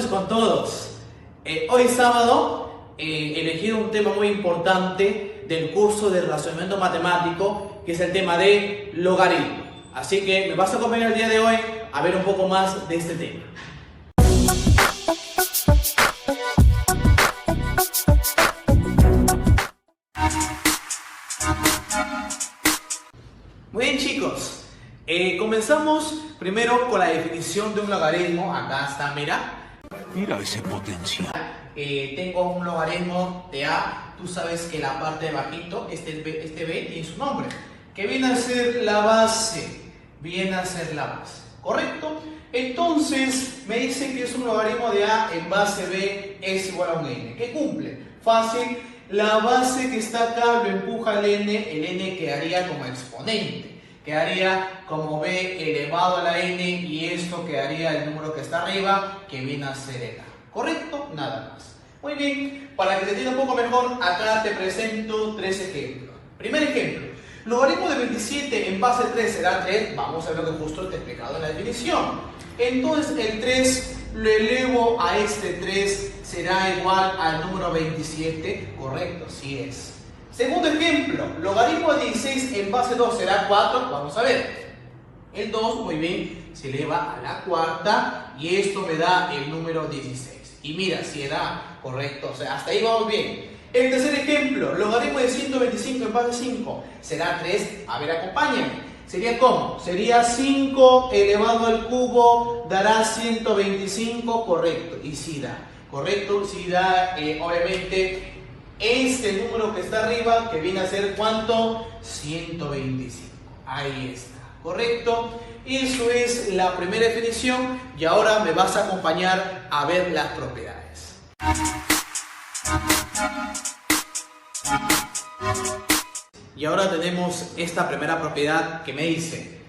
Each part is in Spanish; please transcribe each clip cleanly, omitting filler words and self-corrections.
noches con todos. Hoy sábado he elegido un tema muy importante del curso de razonamiento matemático, que es el tema de logaritmo. Así que me vas a acompañar el día de hoy a ver un poco más de este tema. Muy bien, chicos. Comenzamos primero con la definición de un logaritmo. Acá está, mira. Mira ese potencial. Tengo un logaritmo de A. Tú sabes que la parte de bajito, este B tiene su nombre, que viene a ser la base. ¿Correcto? Entonces me dice que es un logaritmo de A en base B es igual a un n. ¿Qué cumple? Fácil. La base que está acá lo empuja el n quedaría como exponente. Quedaría como b elevado a la n y esto quedaría el número que está arriba, que viene a ser el a. ¿Correcto? Nada más. Muy bien, para que te entienda un poco mejor, acá te presento tres ejemplos. Primer ejemplo, logaritmo de 27 en base 3 será 3. Vamos a ver lo que justo te he explicado en la definición. Entonces el 3 lo elevo a este 3, será igual al número 27. Correcto, sí es. Segundo ejemplo, logaritmo de 16 en base 2 será 4. Vamos a ver. El 2, muy bien, se eleva a la cuarta y esto me da el número 16. Y mira, si da, correcto, o sea, hasta ahí vamos bien. El tercer ejemplo, logaritmo de 125 en base 5 será 3. A ver, acompáñame. ¿Sería cómo? Sería 5 elevado al cubo, dará 125, correcto. Y sí da, correcto, sí da, obviamente, este número que está arriba, que viene a ser ¿cuánto? 125. Ahí está, correcto. Eso es la primera definición y ahora me vas a acompañar a ver las propiedades. Y ahora tenemos esta primera propiedad que me dice,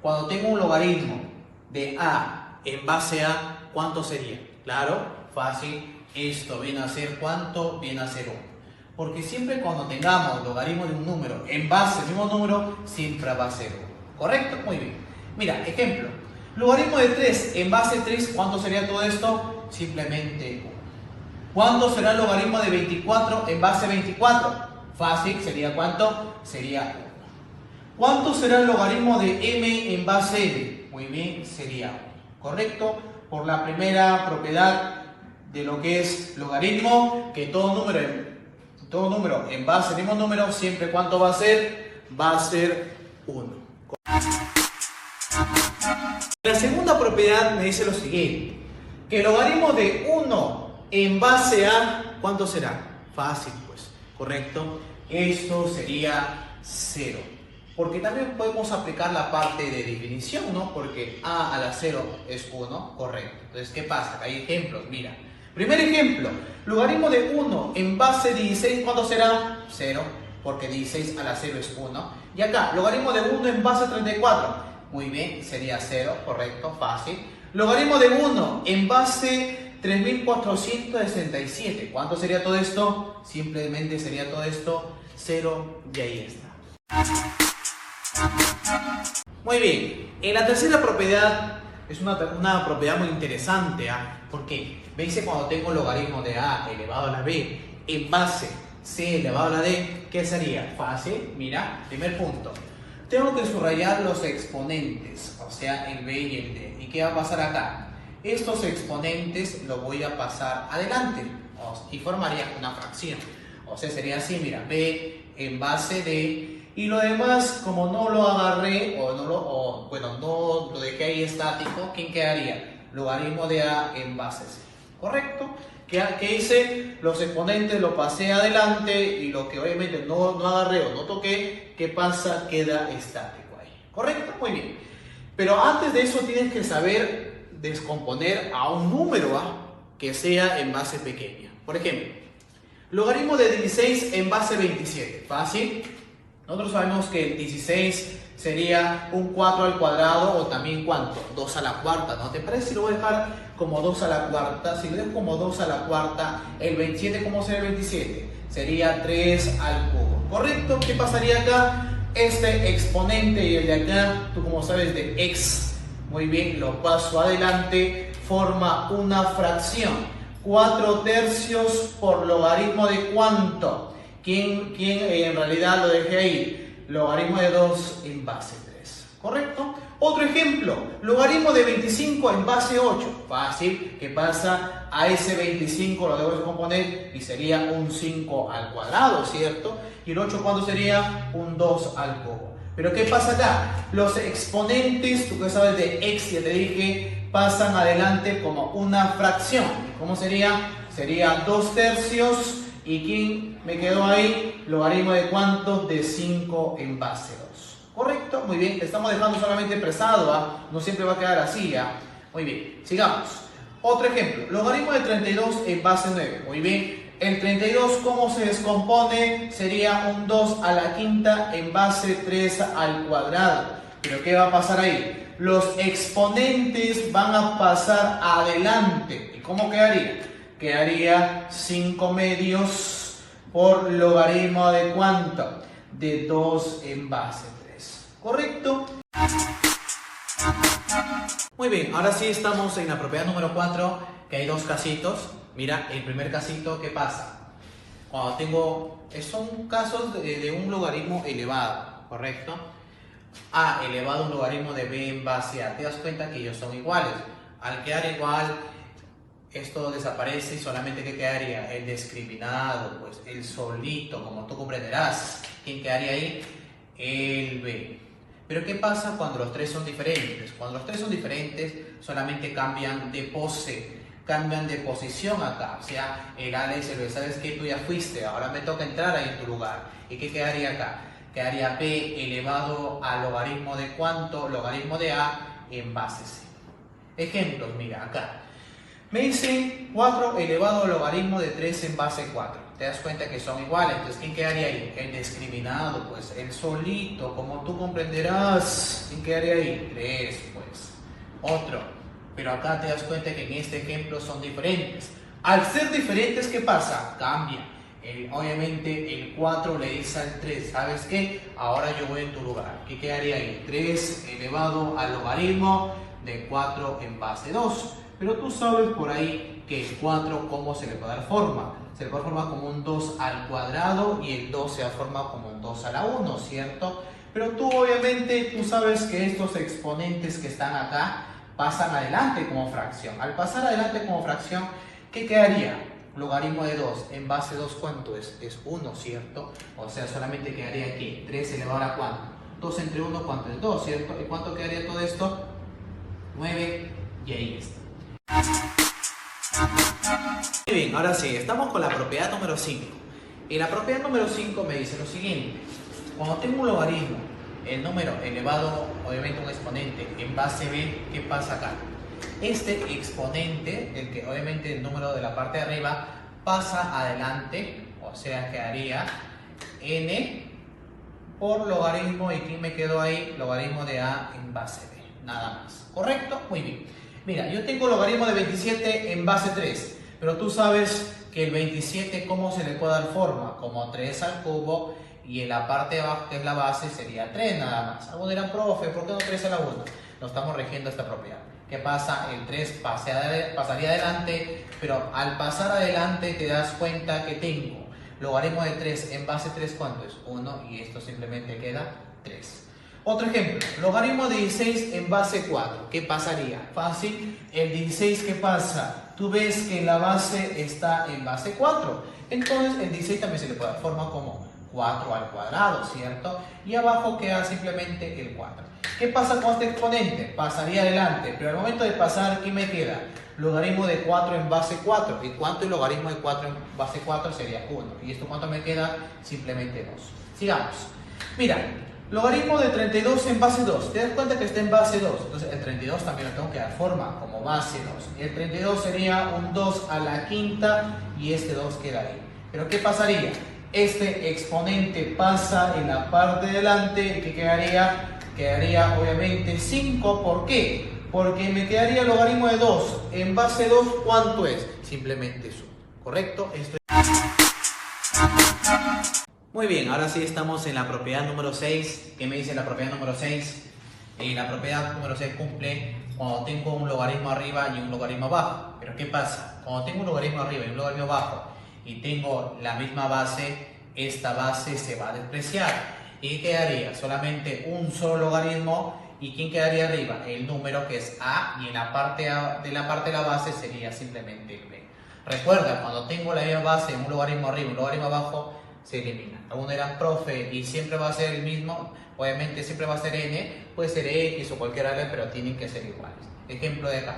cuando tengo un logaritmo de A en base a, ¿cuánto sería? Claro, fácil, esto viene a ser ¿cuánto? Viene a ser 1. Porque siempre cuando tengamos logaritmo de un número en base al mismo número, siempre va a ser 1. ¿Correcto? Muy bien. Mira, ejemplo, logaritmo de 3 en base 3, ¿cuánto sería todo esto? Simplemente 1. ¿Cuánto será el logaritmo de 24 en base 24? Fácil, ¿sería cuánto? Sería 1. ¿Cuánto será el logaritmo de m en base n? Muy bien, sería 1. ¿Correcto? Por la primera propiedad de lo que es logaritmo, que todo número en base al mismo número, siempre ¿cuánto va a ser? Va a ser 1. La segunda propiedad me dice lo siguiente, que el logaritmo de 1 en base a, ¿cuánto será? Fácil, pues, ¿correcto? Esto sería 0. Porque también podemos aplicar la parte de definición, ¿no? Porque a la 0 es 1, correcto. Entonces, ¿qué pasa? Acá hay ejemplos, mira. Primer ejemplo, logaritmo de 1 en base 16, ¿cuánto será? 0, porque 16 a la 0 es 1. Y acá, logaritmo de 1 en base 34, muy bien, sería 0, correcto, fácil. Logaritmo de 1 en base 3467, ¿cuánto sería todo esto? Simplemente sería todo esto 0 y ahí está. Muy bien, en la tercera propiedad es una propiedad muy interesante, porque me dice cuando tengo logaritmo de a elevado a la b en base c elevado a la d, ¿qué sería? Fácil, mira, primer punto. Tengo que subrayar los exponentes, o sea, el b y el d. ¿Y qué va a pasar acá? Estos exponentes los voy a pasar adelante y formaría una fracción. O sea, sería así, mira, b en base d. Y lo demás, como no lo agarré no lo dejé ahí estático, ¿quién quedaría? Logaritmo de a en base c. ¿Correcto? ¿Qué hice? Los exponentes lo pasé adelante y lo que obviamente no agarré o no toqué, ¿qué pasa? Queda estático ahí. ¿Correcto? Muy bien. Pero antes de eso tienes que saber descomponer a un número que sea en base pequeña. Por ejemplo, logaritmo de 16 en base 27. Fácil. Nosotros sabemos que el 16 sería un 4 al cuadrado o también ¿cuánto? 2 a la cuarta, ¿no? ¿Te parece si lo voy a dejar como 2 a la cuarta? Si lo dejo como 2 a la cuarta, el 27, ¿cómo sería el 27? Sería 3 al cubo. ¿Correcto? ¿Qué pasaría acá? Este exponente y el de acá, tú como sabes de x, muy bien, lo paso adelante forma una fracción. 4 tercios por logaritmo de ¿cuánto? ¿Quién en realidad lo dejé ahí? Logaritmo de 2 en base 3. ¿Correcto? Otro ejemplo, logaritmo de 25 en base 8. Fácil, ¿qué pasa? A ese 25 lo debo descomponer y sería un 5 al cuadrado, ¿cierto? Y el 8, ¿cuánto sería? Un 2 al cubo. Pero ¿qué pasa acá? Los exponentes, tú que sabes de x, ya te dije, pasan adelante como una fracción. ¿Cómo sería? Sería 2 tercios. ¿Y quién me quedó ahí? Logaritmo de ¿cuánto? De 5 en base 2. ¿Correcto? Muy bien, te estamos dejando solamente expresado, ¿ah? No siempre va a quedar así, ¿ah? Muy bien, sigamos. Otro ejemplo, logaritmo de 32 en base 9. Muy bien, el 32, ¿cómo se descompone? Sería un 2 a la quinta en base 3 al cuadrado. ¿Pero qué va a pasar ahí? Los exponentes van a pasar adelante. ¿Y cómo quedaría? Quedaría 5 medios por logaritmo de ¿cuánto? De 2 en base 3. ¿Correcto? Muy bien, ahora sí estamos en la propiedad número 4, que hay dos casitos. Mira, el primer casito, ¿qué pasa? Cuando tengo, son casos de un logaritmo elevado, ¿correcto? A elevado a un logaritmo de b en base a. Te das cuenta que ellos son iguales. Al quedar igual, esto desaparece y solamente ¿qué quedaría? El discriminado, pues el solito, como tú comprenderás. ¿Quién quedaría ahí? El b. Pero ¿qué pasa cuando los tres son diferentes? Cuando los tres son diferentes, solamente cambian de pose, cambian de posición acá. O sea, el A le dice, ¿sabes qué? Tú ya fuiste, ahora me toca entrar ahí en tu lugar. ¿Y qué quedaría acá? Quedaría b elevado a logaritmo de ¿cuánto? Logaritmo de a en base c. Ejemplos, mira, acá. Me dicen 4 elevado a logaritmo de 3 en base 4. Te das cuenta que son iguales. Entonces, ¿quién quedaría ahí? El discriminado, pues el solito, como tú comprenderás. ¿Quién quedaría ahí? 3, pues. Otro. Pero acá te das cuenta que en este ejemplo son diferentes. Al ser diferentes, ¿qué pasa? Cambia. Obviamente el 4 le dice al 3, ¿sabes qué? Ahora yo voy en tu lugar. ¿Qué quedaría ahí? 3 elevado al logaritmo de 4 en base 2. Pero tú sabes por ahí que el 4, ¿cómo se le puede dar forma? Se le puede formar como un 2 al cuadrado y el 2 se forma como un 2 a la 1, ¿cierto? Pero tú obviamente, tú sabes que estos exponentes que están acá pasan adelante como fracción. Al pasar adelante como fracción, ¿qué quedaría? Logaritmo de 2 en base 2, ¿cuánto es? Es 1, ¿cierto? O sea, solamente quedaría aquí 3 elevado a ¿cuánto? 2 entre 1, ¿cuánto es? 2, ¿cierto? ¿Y cuánto quedaría todo esto? 9, y ahí está. Muy bien, ahora sí, estamos con la propiedad número 5. Y la propiedad número 5 me dice lo siguiente. Cuando tengo un logaritmo, el número elevado, obviamente un exponente, en base b, ¿qué pasa acá? Este exponente, el que obviamente el número de la parte de arriba, pasa adelante, o sea, quedaría n por logaritmo, ¿y quién me quedó ahí? Logaritmo de a en base b, nada más. ¿Correcto? Muy bien. Mira, yo tengo logaritmo de 27 en base 3, pero tú sabes que el 27, ¿cómo se le puede dar forma? Como 3 al cubo, y en la parte de abajo, que es la base, sería 3 nada más. Algunos dirán, profe, ¿por qué no 3 a la 1? No estamos rigiendo esta propiedad. ¿Qué pasa? El 3 pasaría adelante, pero al pasar adelante te das cuenta que tengo logaritmo de 3 en base 3, ¿cuánto es? 1, y esto simplemente queda 3. Otro ejemplo, logaritmo de 16 en base 4. ¿Qué pasaría? Fácil, el 16, ¿qué pasa? Tú ves que la base está en base 4. Entonces el 16 también se le puede dar forma como 4 al cuadrado, ¿cierto? Y abajo queda simplemente el 4. ¿Qué pasa con este exponente? Pasaría adelante, pero al momento de pasar, ¿qué me queda? Logaritmo de 4 en base 4. ¿Y cuánto es logaritmo de 4 en base 4? Sería 1. ¿Y esto cuánto me queda? Simplemente 2. Sigamos. Mira. Logaritmo de 32 en base 2. ¿Te das cuenta que está en base 2? Entonces el 32 también lo tengo que dar forma como base 2. Y el 32 sería un 2 a la quinta y este 2 queda ahí. ¿Pero qué pasaría? Este exponente pasa en la parte de delante y ¿qué quedaría? Quedaría obviamente 5. ¿Por qué? Porque me quedaría logaritmo de 2. En base 2, ¿cuánto es? Simplemente es 1. ¿Correcto? Esto es... Muy bien, ahora sí estamos en la propiedad número 6. ¿Qué me dice la propiedad número 6? La propiedad número 6 cumple cuando tengo un logaritmo arriba y un logaritmo abajo. Pero ¿qué pasa? Cuando tengo un logaritmo arriba y un logaritmo abajo y tengo la misma base, esta base se va a despreciar. ¿Y qué quedaría? Solamente un solo logaritmo. ¿Y quién quedaría arriba? El número, que es A, y en la parte de la base sería simplemente el B. Recuerda, cuando tengo la misma base, un logaritmo arriba y un logaritmo abajo, se elimina. Alguno dirá, profe, y siempre va a ser el mismo. Obviamente siempre va a ser n, puede ser x o cualquier área, pero tienen que ser iguales. Ejemplo de acá.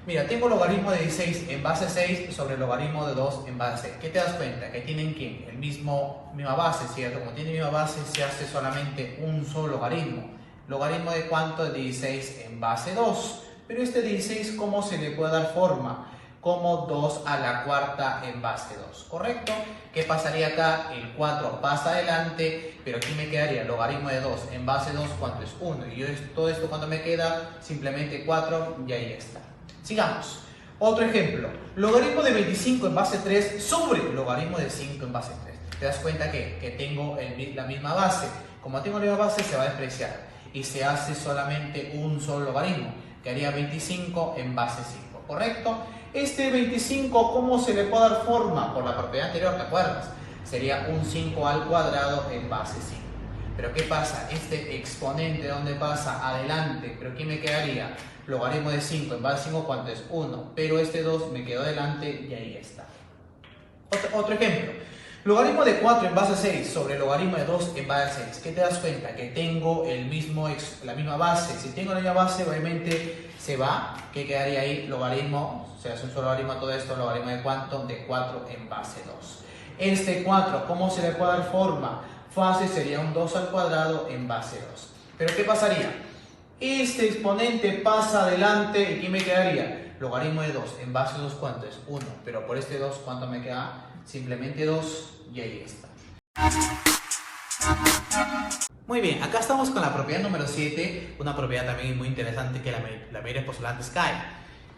Mira, tengo logaritmo de 16 en base 6 sobre el logaritmo de 2 en base 6. ¿Qué te das cuenta? Que tienen ¿qué? Misma base, ¿cierto? Como tiene misma base, se hace solamente un solo logaritmo. ¿Logaritmo de cuánto? De 16 en base 2. Pero este 16, ¿cómo se le puede dar forma? Como 2 a la cuarta en base 2, ¿correcto? ¿Qué pasaría acá? El 4 pasa adelante, pero aquí me quedaría logaritmo de 2 en base 2, ¿cuánto es? 1. Y todo esto, ¿cuánto me queda? Simplemente 4 y ahí está. Sigamos. Otro ejemplo. Logaritmo de 25 en base 3 sobre logaritmo de 5 en base 3. ¿Te das cuenta que tengo la misma base? Como tengo la misma base, se va a despreciar. Y se hace solamente un solo logaritmo, que haría 25 en base 5, ¿correcto? Este 25, ¿cómo se le puede dar forma? Por la propiedad anterior, ¿te acuerdas? Sería un 5 al cuadrado en base 5. Pero ¿qué pasa? Este exponente, ¿dónde pasa? Adelante. ¿Pero qué me quedaría? Logaritmo de 5 en base 5, ¿cuánto es? 1. Pero este 2 me quedó adelante y ahí está. Otro ejemplo. Logaritmo de 4 en base 6 sobre logaritmo de 2 en base 6. ¿Qué te das cuenta? Que tengo la misma base. Si tengo la misma base, obviamente se va. ¿Qué quedaría ahí? Logaritmo, se hace un solo logaritmo a todo esto. ¿Logaritmo de cuánto? De 4 en base 2. Este 4, ¿cómo se le puede dar forma? Fácil, sería un 2 al cuadrado en base 2. ¿Pero qué pasaría? Este exponente pasa adelante y ¿qué me quedaría? Logaritmo de 2 en base 2, ¿cuánto es? 1. Pero por este 2, ¿cuánto me queda? Simplemente 2 y ahí está. Muy bien, acá estamos con la propiedad número 7, una propiedad también muy interesante que la mayoría de postulantes cae.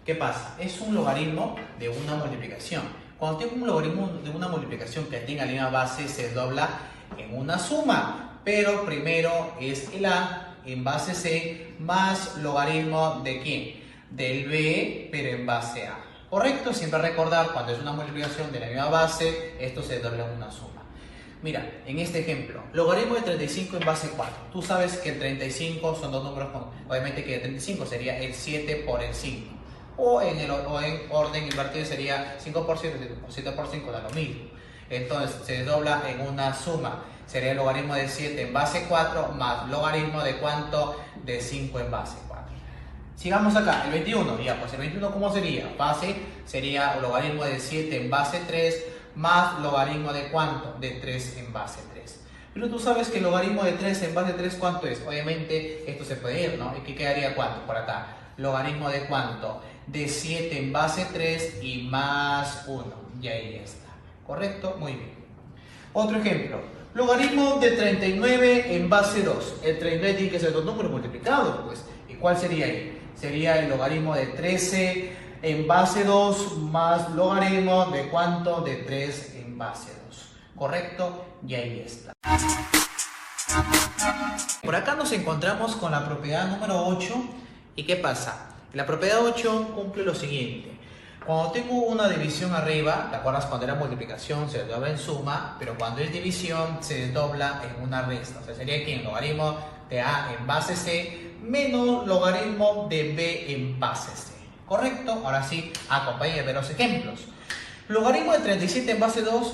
¿Qué pasa? Es un logaritmo de una multiplicación. Cuando tengo un logaritmo de una multiplicación que tenga la misma base, se dobla en una suma, pero primero es el A en base C más logaritmo de ¿quién? Del B, pero en base A. ¿Correcto? Siempre recordar, cuando es una multiplicación de la misma base, esto se dobla en una suma. Mira, en este ejemplo, logaritmo de 35 en base 4. Tú sabes que el 35 son dos números, obviamente que el 35 sería el 7 por el 5. O en orden invertido sería 5 por 7, 7 por 5 da lo mismo. Entonces se dobla en una suma. Sería el logaritmo de 7 en base 4 más logaritmo de ¿cuánto? De 5 en base 4. Sigamos acá, el 21, ya, pues el 21 ¿cómo sería? Fácil, sería el logaritmo de 7 en base 3 más logaritmo de ¿cuánto? De 3 en base 3. Pero tú sabes que el logaritmo de 3 en base 3 ¿cuánto es? Obviamente esto se puede ir, ¿no? ¿Y qué quedaría cuánto por acá? Logaritmo de ¿cuánto? De 7 en base 3 y más 1, y ahí está. ¿Correcto? Muy bien. Otro ejemplo, logaritmo de 39 en base 2. El 39 tiene que ser dos números multiplicados, pues. ¿Y cuál sería ahí? Sería el logaritmo de 13 en base 2 más logaritmo de ¿cuánto? De 3 en base 2. ¿Correcto? Y ahí está. Por acá nos encontramos con la propiedad número 8. ¿Y qué pasa? La propiedad 8 cumple lo siguiente. Cuando tengo una división arriba, ¿te acuerdas cuando era multiplicación se desdobla en suma? Pero cuando es división se desdobla en una resta. O sea, sería aquí el logaritmo de A en base C menos logaritmo de B en base C. ¿Correcto? Ahora sí, acompáñenme a ver los ejemplos. Logaritmo de 37 en base 2,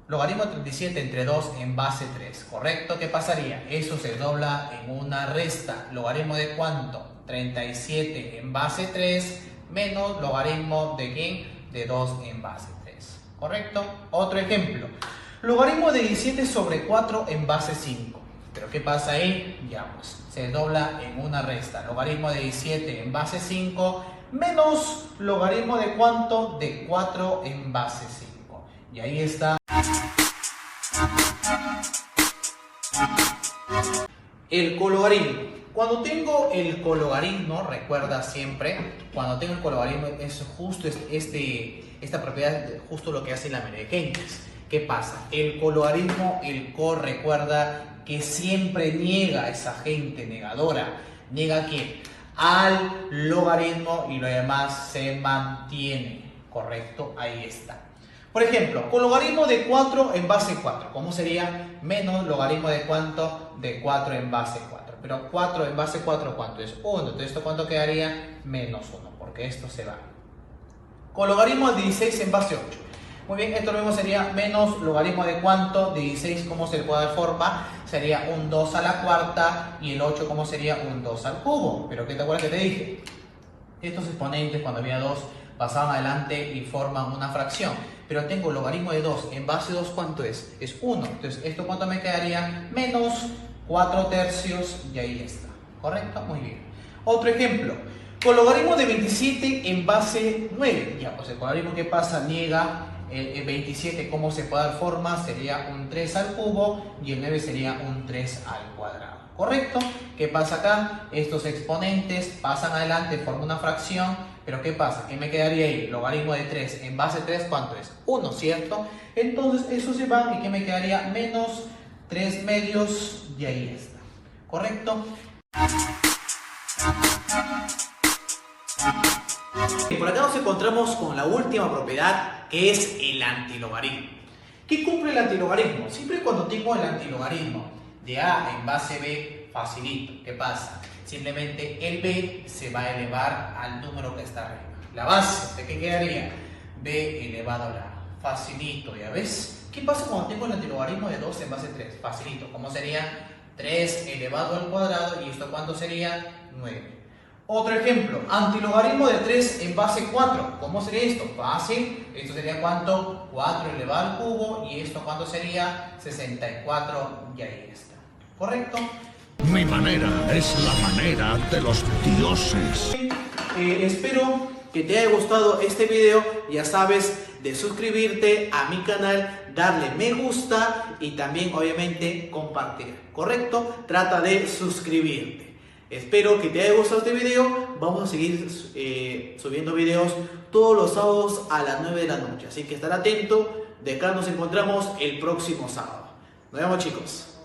logaritmo de 37 entre 2 en base 3. ¿Correcto? ¿Qué pasaría? Eso se dobla en una resta. ¿Logaritmo de cuánto? 37 en base 3 menos logaritmo de ¿quién? De 2 en base 3. ¿Correcto? Otro ejemplo. Logaritmo de 17 sobre 4 en base 5. ¿Pero qué pasa ahí? Ya pues, se dobla en una resta. Logaritmo de 17 en base 5 menos logaritmo de ¿cuánto? De 4 en base 5. Y ahí está. El cologaritmo. Cuando tengo el cologaritmo, recuerda siempre, cuando tengo el cologaritmo es justo esta propiedad, justo lo que hace la mayoría de gentes. ¿Qué pasa? El cologaritmo, el co, recuerda que siempre niega a esa gente negadora. ¿Niega a quién? al logaritmo y lo demás se mantiene. ¿Correcto? Ahí está. Por ejemplo, con logaritmo de 4 en base 4, ¿cómo sería? Menos logaritmo de cuánto? De 4 en base 4. Pero 4 en base 4, ¿cuánto es? 1. Entonces, ¿esto cuánto quedaría? Menos 1, porque esto se va. Con logaritmo de 16 en base 8. Muy bien, esto luego sería menos logaritmo de cuánto? De 16, ¿cómo se le puede dar forma? Sería un 2 a la cuarta y el 8, ¿cómo sería? Un 2 al cubo. Pero ¿qué te acuerdas que te dije? Estos exponentes, cuando había 2, pasaban adelante y forman una fracción. Pero tengo logaritmo de 2 en base 2, ¿cuánto es? Es 1. Entonces, ¿esto cuánto me quedaría? Menos 4 tercios y ahí está. ¿Correcto? Muy bien. Otro ejemplo. Con logaritmo de 27 en base 9. Ya, pues el logaritmo que pasa niega el 27, ¿cómo se puede dar forma? Sería un 3 al cubo y el 9 sería un 3 al cuadrado. ¿Correcto? ¿Qué pasa acá? Estos exponentes pasan adelante, forman una fracción, pero ¿qué pasa? ¿Qué me quedaría ahí? Logaritmo de 3 en base 3, ¿cuánto es? 1, ¿cierto? Entonces eso se va y ¿qué me quedaría? Menos 3 medios y ahí está. ¿Correcto? Y por acá nos encontramos con la última propiedad, que es el antilogaritmo. ¿Qué cumple el antilogaritmo? Siempre cuando tengo el antilogaritmo de a en base b, facilito. ¿Qué pasa? Simplemente el b se va a elevar al número que está arriba. La base, ¿de qué quedaría? B elevado a la a. Facilito, ¿ya ves? ¿Qué pasa cuando tengo el antilogaritmo de 2 en base 3? Facilito. ¿Cómo sería? 3 elevado al cuadrado, ¿y esto cuánto sería? 9. Otro ejemplo, antilogaritmo de 3 en base 4. ¿Cómo sería esto? Fácil. Esto sería ¿cuánto? 4 elevado al cubo. ¿Y esto cuánto sería? 64. Y ahí está. ¿Correcto? Mi manera es la manera de los dioses. Espero que te haya gustado este video. Ya sabes de suscribirte a mi canal, darle me gusta y también obviamente compartir. ¿Correcto? Trata de suscribirte. Espero que te haya gustado este video. Vamos a seguir subiendo videos todos los sábados a las 9 de la noche. Así que estar atento. De acá nos encontramos el próximo sábado. Nos vemos, chicos.